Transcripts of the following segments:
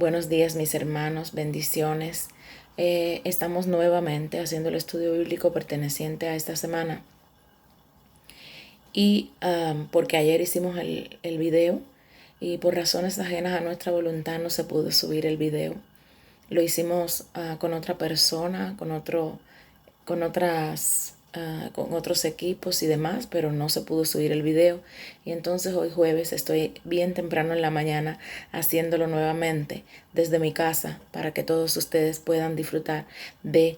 Buenos días, mis hermanos, bendiciones. Estamos nuevamente haciendo el estudio bíblico perteneciente a esta semana y porque ayer hicimos el video y por razones ajenas a nuestra voluntad no se pudo subir el video. Lo hicimos con otra persona, con otros equipos y demás, pero no se pudo subir el video. Y entonces hoy jueves estoy bien temprano en la mañana haciéndolo nuevamente desde mi casa para que todos ustedes puedan disfrutar de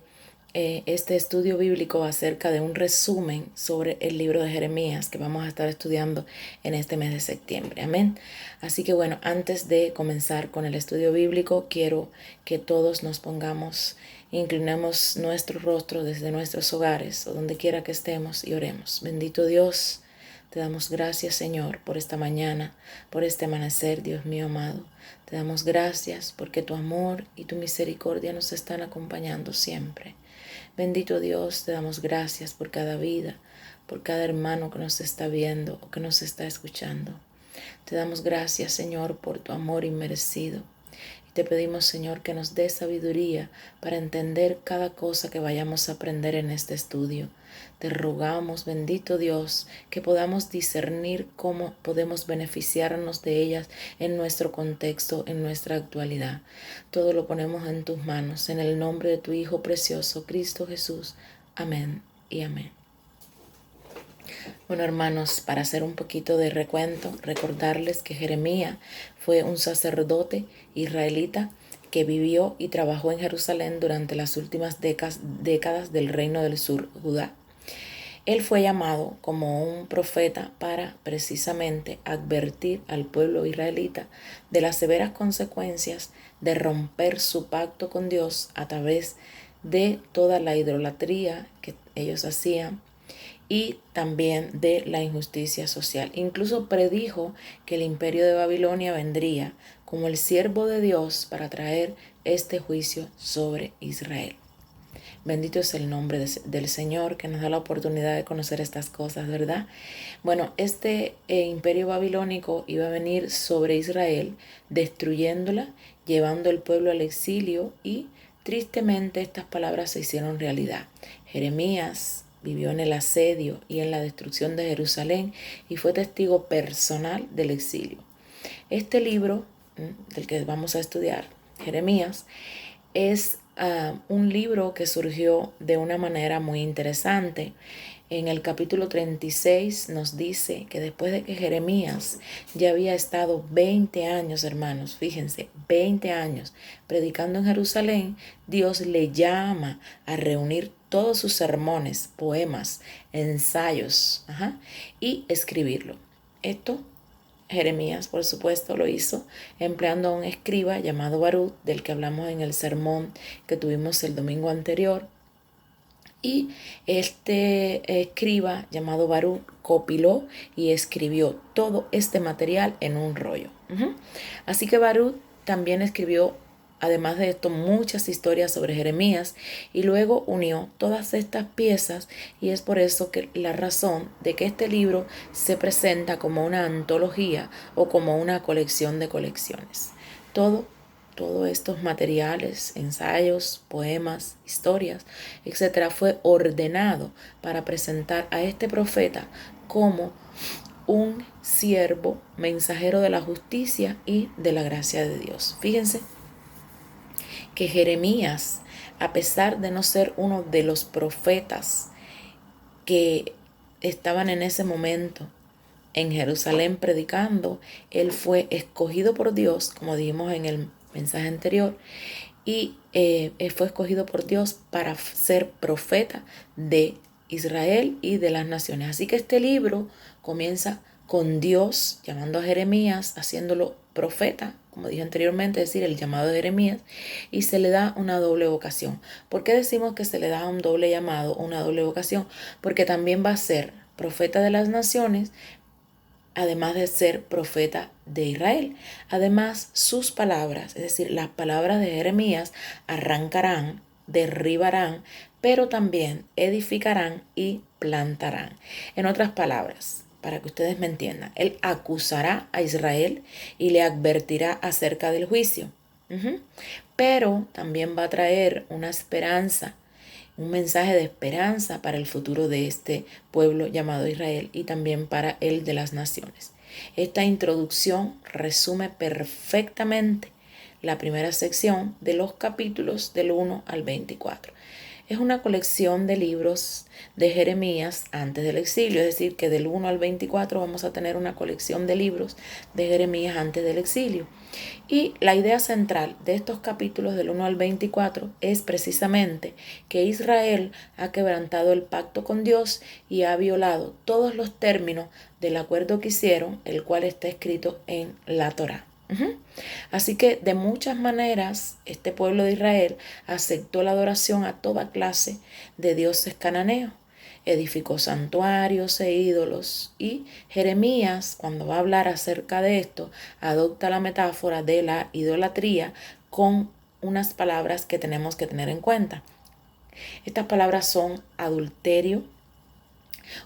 este estudio bíblico acerca de un resumen sobre el libro de Jeremías que vamos a estar estudiando en este mes de septiembre. Amén. Así que bueno, antes de comenzar con el estudio bíblico, quiero que todos nos pongamos, inclinemos nuestro rostro desde nuestros hogares o donde quiera que estemos y oremos. Bendito Dios, te damos gracias, Señor, por esta mañana, por este amanecer, Dios mío amado. Te damos gracias porque tu amor y tu misericordia nos están acompañando siempre. Bendito Dios, te damos gracias por cada vida, por cada hermano que nos está viendo o que nos está escuchando. Te damos gracias, Señor, por tu amor inmerecido. Y te pedimos, Señor, que nos dé sabiduría para entender cada cosa que vayamos a aprender en este estudio. Te rogamos, bendito Dios, que podamos discernir cómo podemos beneficiarnos de ellas en nuestro contexto, en nuestra actualidad. Todo lo ponemos en tus manos, en el nombre de tu Hijo precioso, Cristo Jesús. Amén y amén. Bueno, hermanos, para hacer un poquito de recuento, recordarles que Jeremías fue un sacerdote israelita que vivió y trabajó en Jerusalén durante las últimas décadas del reino del sur, Judá. Él fue llamado como un profeta para precisamente advertir al pueblo israelita de las severas consecuencias de romper su pacto con Dios a través de toda la idolatría que ellos hacían y también de la injusticia social. Incluso predijo que el imperio de Babilonia vendría como el siervo de Dios para traer este juicio sobre Israel. Bendito es el nombre del Señor que nos da la oportunidad de conocer estas cosas, ¿verdad? Bueno, este imperio babilónico iba a venir sobre Israel, destruyéndola, llevando el pueblo al exilio y tristemente estas palabras se hicieron realidad. Jeremías vivió en el asedio y en la destrucción de Jerusalén y fue testigo personal del exilio. Este libro del que vamos a estudiar, Jeremías, es un libro que surgió de una manera muy interesante. En el capítulo 36 nos dice que después de que Jeremías ya había estado 20 años, hermanos, fíjense, 20 años predicando en Jerusalén, Dios le llama a reunir todos sus sermones, poemas, ensayos, y escribirlo. Esto Jeremías, por supuesto, lo hizo empleando a un escriba llamado Barú, del que hablamos en el sermón que tuvimos el domingo anterior. Y este escriba llamado Barú copiló y escribió todo este material en un rollo. Así que Barú también escribió, además de esto, muchas historias sobre Jeremías y luego unió todas estas piezas y es por eso que la razón de que este libro se presenta como una antología o como una colección de colecciones. Todos estos materiales, ensayos, poemas, historias, etcétera, fue ordenado para presentar a este profeta como un siervo mensajero de la justicia y de la gracia de Dios. Fíjense que Jeremías, a pesar de no ser uno de los profetas que estaban en ese momento en Jerusalén predicando, él fue escogido por Dios, como dijimos en el mensaje anterior, y fue escogido por Dios para ser profeta de Israel y de las naciones. Así que este libro comienza con Dios llamando a Jeremías, haciéndolo profeta, como dije anteriormente, es decir, el llamado de Jeremías, y se le da una doble vocación. ¿Por qué decimos que se le da un doble llamado o una doble vocación? Porque también va a ser profeta de las naciones, además de ser profeta de Israel. Además, sus palabras, es decir, las palabras de Jeremías, arrancarán, derribarán, pero también edificarán y plantarán. En otras palabras, para que ustedes me entiendan, él acusará a Israel y le advertirá acerca del juicio. Ujú. Pero también va a traer una esperanza, un mensaje de esperanza para el futuro de este pueblo llamado Israel y también para el de las naciones. Esta introducción resume perfectamente la primera sección de los capítulos del 1 al 24. Es una colección de libros de Jeremías antes del exilio, es decir, que del 1 al 24 vamos a tener una colección de libros de Jeremías antes del exilio. Y la idea central de estos capítulos del 1 al 24 es precisamente que Israel ha quebrantado el pacto con Dios y ha violado todos los términos del acuerdo que hicieron, el cual está escrito en la Torá. Así que de muchas maneras este pueblo de Israel aceptó la adoración a toda clase de dioses cananeos, edificó santuarios e ídolos, y Jeremías, cuando va a hablar acerca de esto, adopta la metáfora de la idolatría con unas palabras que tenemos que tener en cuenta. Estas palabras son adulterio,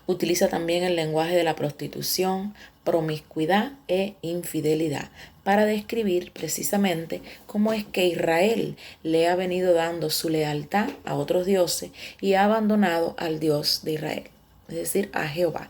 utiliza también el lenguaje de la prostitución, promiscuidad e infidelidad para describir precisamente cómo es que Israel le ha venido dando su lealtad a otros dioses y ha abandonado al Dios de Israel, es decir, a Jehová.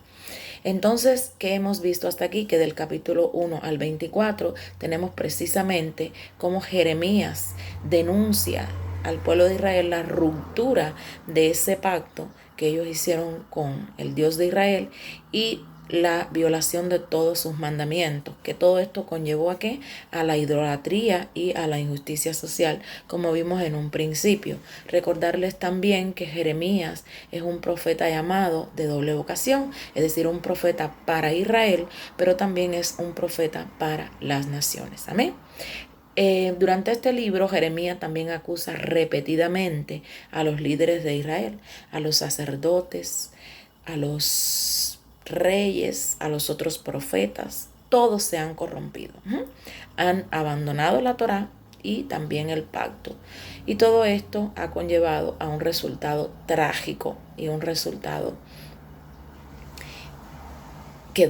Entonces, ¿qué hemos visto hasta aquí? Que del capítulo 1 al 24 tenemos precisamente cómo Jeremías denuncia al pueblo de Israel la ruptura de ese pacto que ellos hicieron con el Dios de Israel y la violación de todos sus mandamientos, que todo esto conllevó a qué? A la idolatría y a la injusticia social, como vimos en un principio. Recordarles también que Jeremías es un profeta llamado de doble vocación, es decir, un profeta para Israel, pero también es un profeta para las naciones. Amén. Durante este libro, Jeremías también acusa repetidamente a los líderes de Israel, a los sacerdotes, a los reyes, a los otros profetas. Todos se han corrompido. Han abandonado la Torá y también el pacto. Y todo esto ha conllevado a un resultado trágico y un resultado que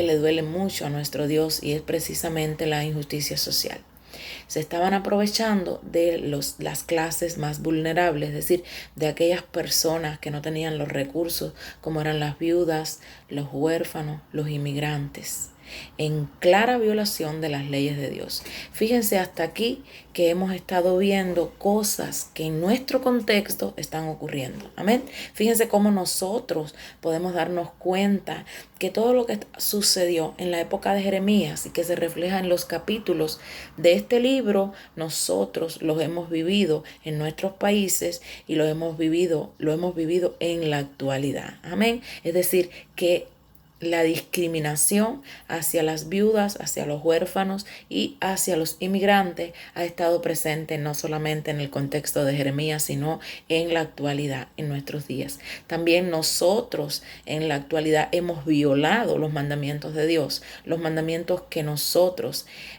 le duele mucho a nuestro Dios, y es precisamente la injusticia social. Se estaban aprovechando de las clases más vulnerables, es decir, de aquellas personas que no tenían los recursos, como eran las viudas, los huérfanos, los inmigrantes, en clara violación de las leyes de Dios. Fíjense hasta aquí que hemos estado viendo cosas que en nuestro contexto están ocurriendo. Amén. Fíjense cómo nosotros podemos darnos cuenta que todo lo que sucedió en la época de Jeremías y que se refleja en los capítulos de este libro, nosotros los hemos vivido en nuestros países y lo hemos vivido en la actualidad. Amén. Es decir, que la discriminación hacia las viudas, hacia los huérfanos y hacia los inmigrantes ha estado presente no solamente en el contexto de Jeremías, sino en la actualidad, en nuestros días. También nosotros en la actualidad hemos violado los mandamientos de Dios, los mandamientos que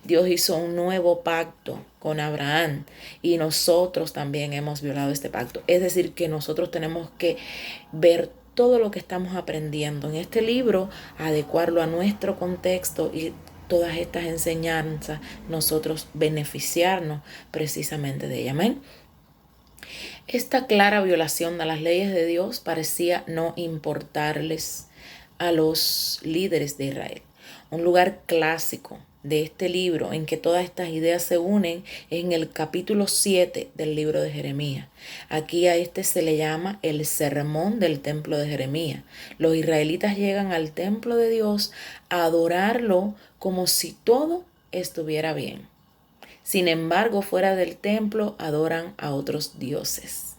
Dios hizo un nuevo pacto con Abraham y nosotros también hemos violado este pacto. Es decir, que nosotros tenemos que ver todo lo que estamos aprendiendo en este libro, adecuarlo a nuestro contexto y todas estas enseñanzas, nosotros beneficiarnos precisamente de ella. Amén. Esta clara violación de las leyes de Dios parecía no importarles a los líderes de Israel. Un lugar clásico de este libro en que todas estas ideas se unen es en el capítulo 7 del libro de Jeremías. Aquí a este se le llama el sermón del templo de Jeremías. Los israelitas llegan al templo de Dios a adorarlo como si todo estuviera bien. Sin embargo, fuera del templo adoran a otros dioses.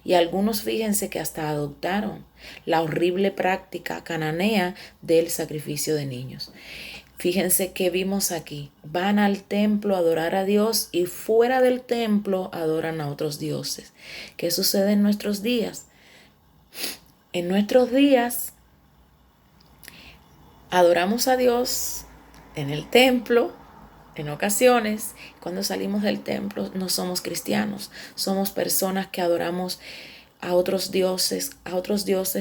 Y algunos, fíjense, que hasta adoptaron la horrible práctica cananea del sacrificio de niños. Fíjense que vimos aquí. Van al templo a adorar a Dios y fuera del templo adoran a otros dioses. ¿Qué sucede en nuestros días? En nuestros días adoramos a Dios en el templo. En ocasiones, cuando salimos del templo, no somos cristianos, somos personas que adoramos a otros dioses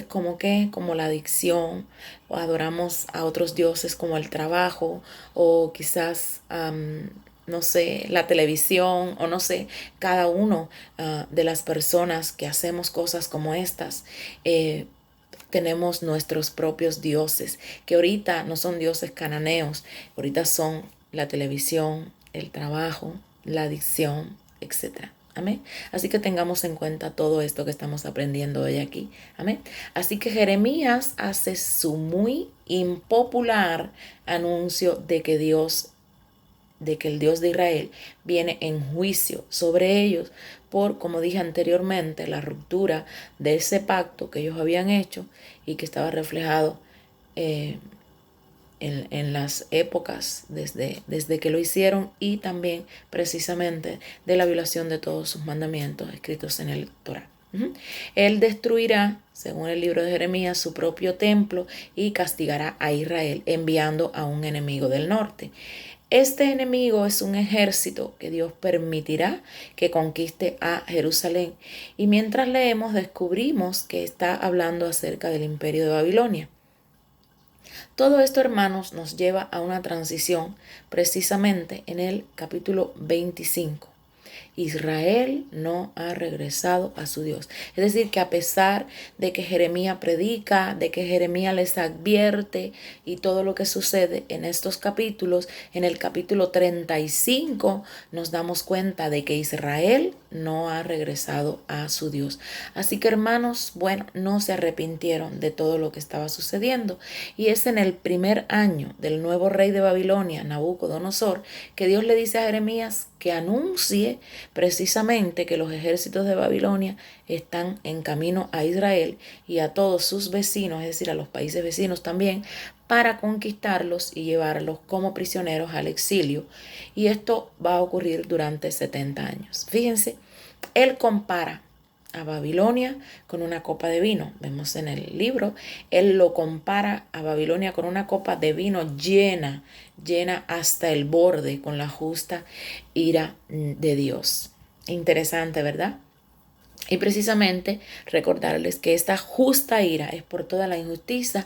como qué, como la adicción, o adoramos a otros dioses como el trabajo, o quizás no sé, la televisión o no sé, cada uno de las personas que hacemos cosas como estas, tenemos nuestros propios dioses, que ahorita no son dioses cananeos, ahorita son la televisión, el trabajo, la adicción, etcétera. Amén. Así que tengamos en cuenta todo esto que estamos aprendiendo hoy aquí. Amén. Así que Jeremías hace su muy impopular anuncio de que el Dios de Israel viene en juicio sobre ellos por, como dije anteriormente, la ruptura de ese pacto que ellos habían hecho y que estaba reflejado eh, en las épocas desde que lo hicieron, y también precisamente de la violación de todos sus mandamientos escritos en el Torá. Él destruirá, según el libro de Jeremías, su propio templo y castigará a Israel enviando a un enemigo del norte. Este enemigo es un ejército que Dios permitirá que conquiste a Jerusalén. Y mientras leemos, descubrimos que está hablando acerca del imperio de Babilonia. Todo esto, hermanos, nos lleva a una transición precisamente en el capítulo 25. Israel no ha regresado a su Dios. Es decir, que a pesar de que Jeremías predica, de que Jeremías les advierte y todo lo que sucede en estos capítulos, en el capítulo 35 nos damos cuenta de que Israel no ha regresado a su Dios. Así que, hermanos, bueno, no se arrepintieron de todo lo que estaba sucediendo. Y es en el primer año del nuevo rey de Babilonia, Nabucodonosor, que Dios le dice a Jeremías que anuncie precisamente que los ejércitos de Babilonia están en camino a Israel y a todos sus vecinos, es decir, a los países vecinos también, para conquistarlos y llevarlos como prisioneros al exilio. Y esto va a ocurrir durante 70 años. Fíjense, él compara a Babilonia con una copa de vino. Vemos en el libro, él lo compara a Babilonia con una copa de vino llena hasta el borde con la justa ira de Dios. Interesante, ¿verdad? Y precisamente recordarles que esta justa ira es por toda la injusticia,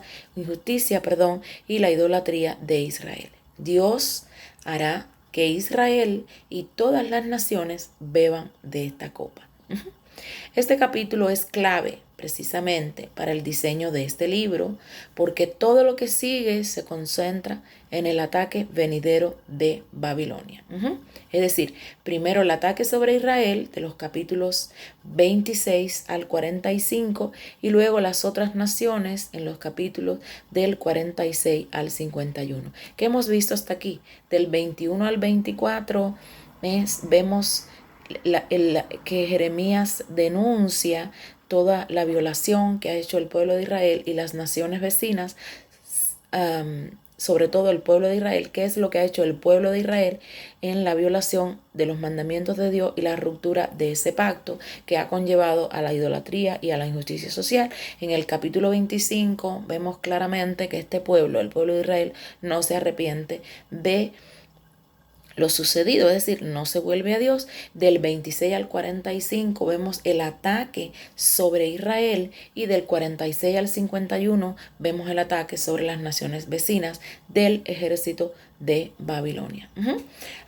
y la idolatría de Israel. Dios hará que Israel y todas las naciones beban de esta copa. Este capítulo es clave precisamente para el diseño de este libro, porque todo lo que sigue se concentra en el ataque venidero de Babilonia. Es decir, primero el ataque sobre Israel de los capítulos 26 al 45 y luego las otras naciones en los capítulos del 46 al 51. ¿Qué hemos visto hasta aquí? Del 21 al 24 vemos que Jeremías denuncia toda la violación que ha hecho el pueblo de Israel y las naciones vecinas, sobre todo el pueblo de Israel. ¿Qué es lo que ha hecho el pueblo de Israel en la violación de los mandamientos de Dios y la ruptura de ese pacto que ha conllevado a la idolatría y a la injusticia social? En el capítulo 25 vemos claramente que este pueblo, el pueblo de Israel, no se arrepiente de lo sucedido, es decir, no se vuelve a Dios. Del 26 al 45 vemos el ataque sobre Israel y del 46 al 51 vemos el ataque sobre las naciones vecinas del ejército de Babilonia.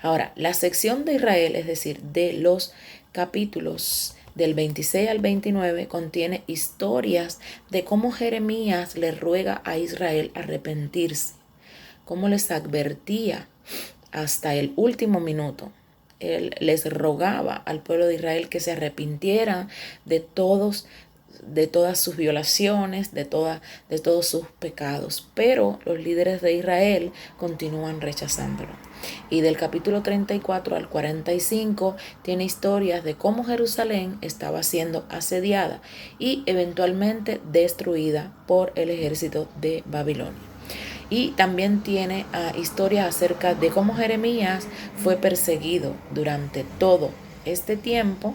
Ahora, la sección de Israel, es decir, de los capítulos del 26 al 29 contiene historias de cómo Jeremías le ruega a Israel arrepentirse, cómo les advertía hasta el último minuto. Él les rogaba al pueblo de Israel que se arrepintieran de todas sus violaciones, de todos sus pecados. Pero los líderes de Israel continúan rechazándolo. Y del capítulo 34 al 45 tiene historias de cómo Jerusalén estaba siendo asediada y eventualmente destruida por el ejército de Babilonia. Y también tiene historias acerca de cómo Jeremías fue perseguido durante todo este tiempo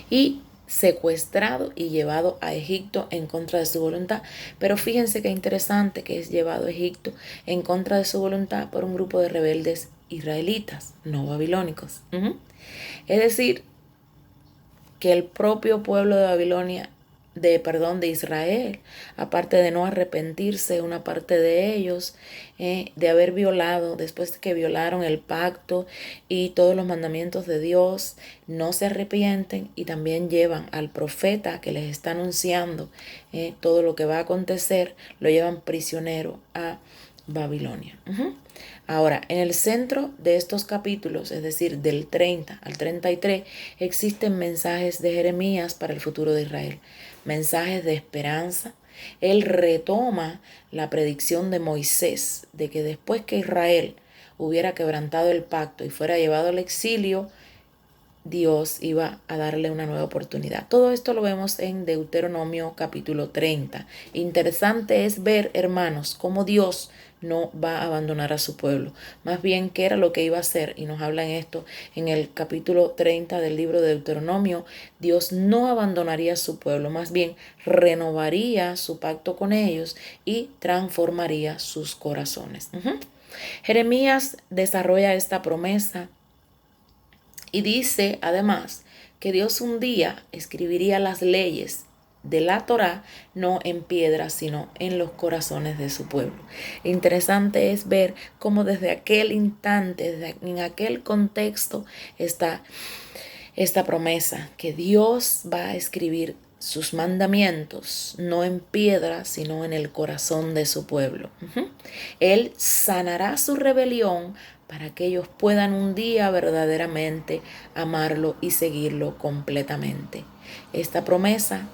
y secuestrado y llevado a Egipto en contra de su voluntad. Pero fíjense qué interesante que es llevado a Egipto en contra de su voluntad por un grupo de rebeldes israelitas, no babilónicos. Es decir, que el propio pueblo de Babilonia de Israel, aparte de no arrepentirse, una parte de ellos, de haber violado, después de que violaron el pacto y todos los mandamientos de Dios, no se arrepienten y también llevan al profeta que les está anunciando todo lo que va a acontecer, lo llevan prisionero a Babilonia. Ahora, en el centro de estos capítulos, es decir, del 30 al 33, existen mensajes de Jeremías para el futuro de Israel, mensajes de esperanza. Él retoma la predicción de Moisés de que después que Israel hubiera quebrantado el pacto y fuera llevado al exilio, Dios iba a darle una nueva oportunidad. Todo esto lo vemos en Deuteronomio capítulo 30. Interesante es ver, hermanos, cómo Dios no va a abandonar a su pueblo. Más bien, qué era lo que iba a hacer. Y nos habla en esto en el capítulo 30 del libro de Deuteronomio. Dios no abandonaría a su pueblo. Más bien, renovaría su pacto con ellos y transformaría sus corazones. Jeremías desarrolla esta promesa y dice además que Dios un día escribiría las leyes de la Torá no en piedra, sino en los corazones de su pueblo. Interesante es ver cómo desde aquel instante, en aquel contexto, está esta promesa, que Dios va a escribir sus mandamientos, no en piedra, sino en el corazón de su pueblo. Él sanará su rebelión para que ellos puedan un día verdaderamente amarlo y seguirlo completamente. Esta promesa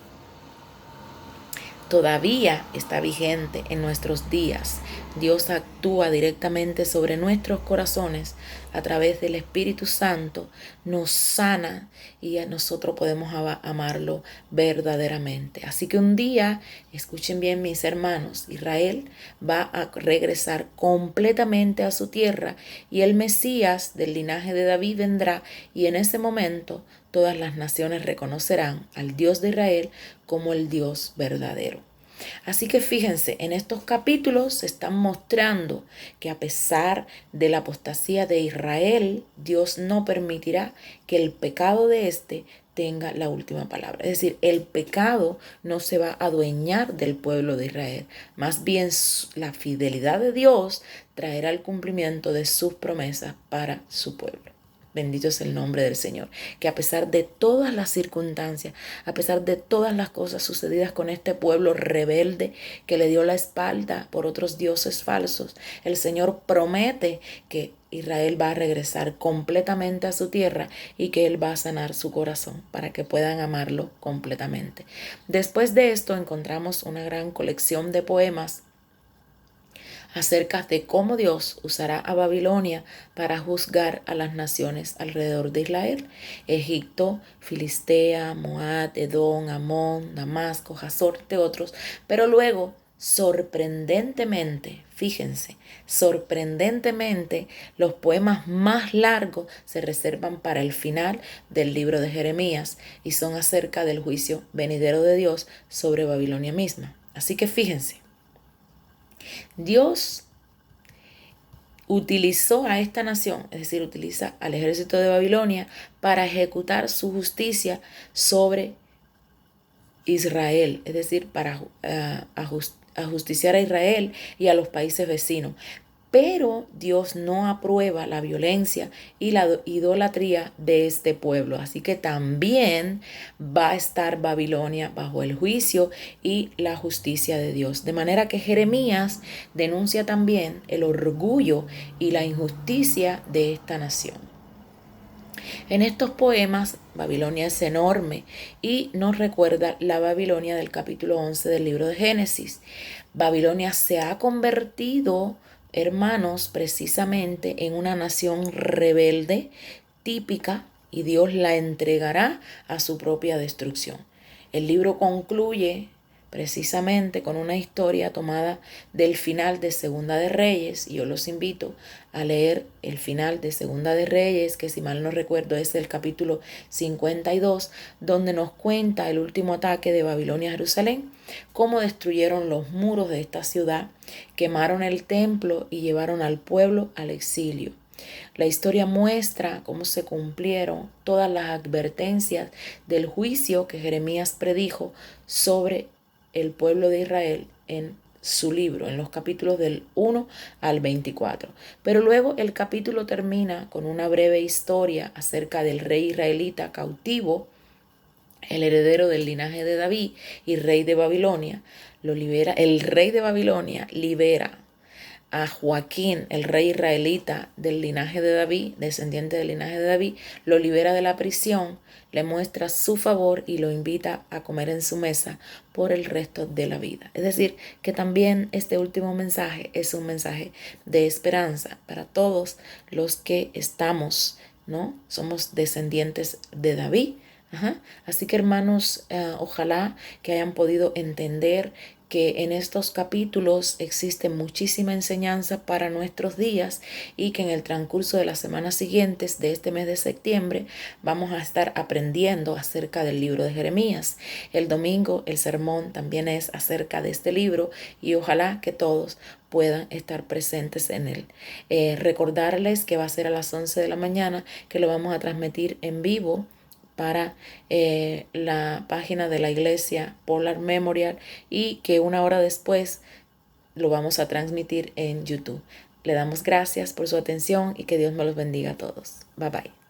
todavía está vigente en nuestros días. Dios actúa directamente sobre nuestros corazones a través del Espíritu Santo, nos sana y a nosotros podemos amarlo verdaderamente. Así que un día, escuchen bien mis hermanos, Israel va a regresar completamente a su tierra y el Mesías del linaje de David vendrá, y en ese momento todas las naciones reconocerán al Dios de Israel como el Dios verdadero. Así que fíjense, en estos capítulos se están mostrando que a pesar de la apostasía de Israel, Dios no permitirá que el pecado de éste tenga la última palabra. Es decir, el pecado no se va a adueñar del pueblo de Israel. Más bien, la fidelidad de Dios traerá el cumplimiento de sus promesas para su pueblo. Bendito es el nombre del Señor, que a pesar de todas las circunstancias, a pesar de todas las cosas sucedidas con este pueblo rebelde que le dio la espalda por otros dioses falsos, el Señor promete que Israel va a regresar completamente a su tierra y que Él va a sanar su corazón para que puedan amarlo completamente. Después de esto encontramos una gran colección de poemas acerca de cómo Dios usará a Babilonia para juzgar a las naciones alrededor de Israel: Egipto, Filistea, Moab, Edom, Amón, Damasco, Hazor, de otros. Pero luego, sorprendentemente, fíjense, sorprendentemente, los poemas más largos se reservan para el final del libro de Jeremías y son acerca del juicio venidero de Dios sobre Babilonia misma. Así que fíjense, Dios utilizó a esta nación, es decir, utiliza al ejército de Babilonia para ejecutar su justicia sobre Israel, es decir, para ajusticiar a Israel y a los países vecinos. Pero Dios no aprueba la violencia y la idolatría de este pueblo. Así que también va a estar Babilonia bajo el juicio y la justicia de Dios. De manera que Jeremías denuncia también el orgullo y la injusticia de esta nación. En estos poemas, Babilonia es enorme y nos recuerda la Babilonia del capítulo 11 del libro de Génesis. Babilonia se ha convertido, hermanos, precisamente en una nación rebelde, típica, y Dios la entregará a su propia destrucción. El libro concluye precisamente con una historia tomada del final de Segunda de Reyes, y yo los invito a leer el final de Segunda de Reyes, que si mal no recuerdo es el capítulo 52, donde nos cuenta el último ataque de Babilonia a Jerusalén, cómo destruyeron los muros de esta ciudad, quemaron el templo y llevaron al pueblo al exilio. La historia muestra cómo se cumplieron todas las advertencias del juicio que Jeremías predijo sobre el pueblo de Israel en su libro, en los capítulos del 1 al 24. Pero luego el capítulo termina con una breve historia acerca del rey israelita cautivo, el heredero del linaje de David y rey de Babilonia. El rey de Babilonia libera a Joaquín, el rey israelita del linaje de David, descendiente del linaje de David, lo libera de la prisión, le muestra su favor y lo invita a comer en su mesa por el resto de la vida. Es decir, que también este último mensaje es un mensaje de esperanza para todos los que estamos, ¿no? Somos descendientes de David. Ajá. Así que hermanos, ojalá que hayan podido entender que en estos capítulos existe muchísima enseñanza para nuestros días y que en el transcurso de las semanas siguientes de este mes de septiembre vamos a estar aprendiendo acerca del libro de Jeremías. El domingo el sermón también es acerca de este libro y ojalá que todos puedan estar presentes en él. Recordarles que va a ser a las 11 de la mañana, que lo vamos a transmitir en vivo para la página de la iglesia Polar Memorial y que una hora después lo vamos a transmitir en YouTube. Le damos gracias por su atención y que Dios me los bendiga a todos. Bye bye.